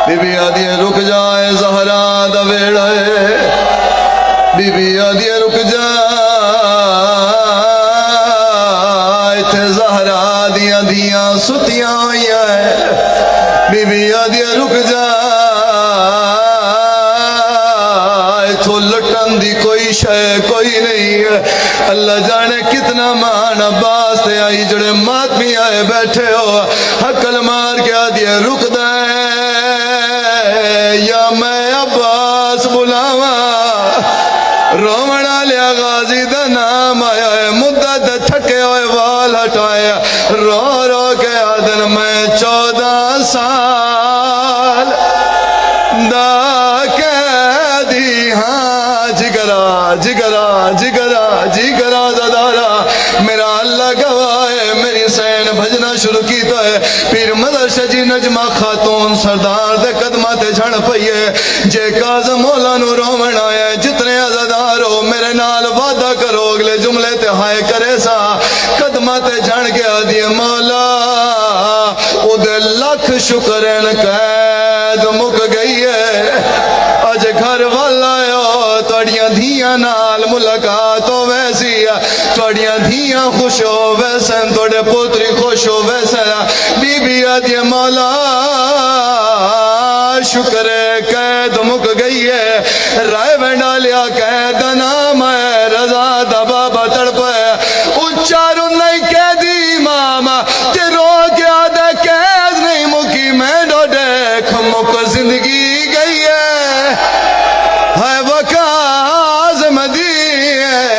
Be be آدھی رک جائے زہرا دا ویڑا ہے، بی بی آدھی رک جائے تھے زہرا دیاں دیاں ستیاں ہوئیاں ہے، بی بی آدھی رک جائے تو لٹن دی کوئی شے کوئی نہیں ہے۔ اللہ جانے کتنا مان عباس تے آئی جڑے ماتمی آئے بیٹھے ہو، حقل مار کے آدھی رک دے یا میں عباس بلاواں، رومنا لیا غازی دا نام آیا ہے، مدت تھکے ہوئے وال ہٹایا، رو رو کے آدن میں 14 سال دا قیدی ہاں، جگرا جگرا جگرا جگرا زدارا، میرا اللہ گواہ ہے، میری سین بھجنا شروع کیتا ہے، پیر مدرسہ جی نجمہ خاتون سردار دے قدمہ تے جھڑ پئیے، جے کاظم مولا نو رومن آیا ہے، جتنے عزدار ہو میرے نال وعدہ کرو اگلے جملے تے ہائے کرے سا، قدمہ تے جھڑ کے آدھی مولا او دے لکھ شکرین قید مک گئی ہے، اج گھر والا ہو توڑیاں دھیاں نال ملاقات ہو ویسی، توڑیاں دھیاں خوش ہو ویسن، توڑے پوتری خوش ہو ویسن، بی بی آدھی مولا شکر ہے قید مک گئی ہے، رائے بینڈا لیا قید نام ہے، رضا دا بابا تڑپ ہے، اچارو نہیں قیدی ماما تیرو کیا دے قید نہیں مکی، میں ڈو دیکھ مک زندگی گئی ہے، ہے وکاز مدی ہے،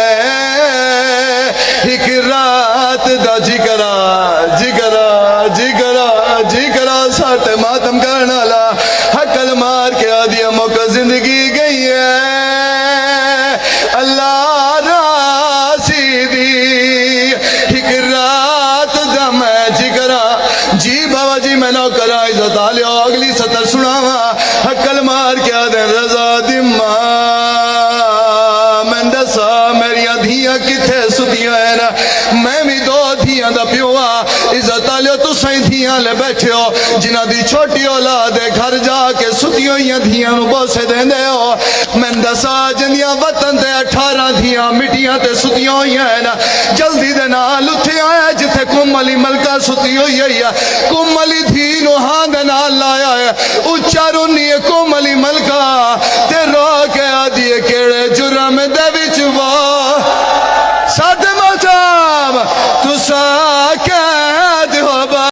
ایک رات دا جگرا جگرا جگرا جگرا ساٹھ ماتم کرنا لا، حقل مار کے آدھی مک زندگی گئی ہے، اللہ راسی دی ایک رات دا میں جگرا، جی بابا جی میں نو کرا عزت آلیو اگلی سطر سناوا، حقل مار کے آدھے رضا دی ماں میں دسا میری دھیاں کتھے ستیاں ہے نا، میں بھی دو دھیاں دا پیوا، عزت آلیو تو سائیں دھیاں لے بیٹھے ہو، جنہ دی چھوٹی اولاد ہے گھر جا کے ستیوں یا دھیاں نو بوسے دیں دے ہو، میں دسا جنیاں وطن دے 18 دھیاں مٹیاں تے ستیوں یا ہے نا، جلدی دے نال اٹھے آیا جتھے کم علی ملکہ ستیوں یا کم علی دھی نو ہاں دے نال لایا ہے، اچھا رونی کم علی ملکہ تے رو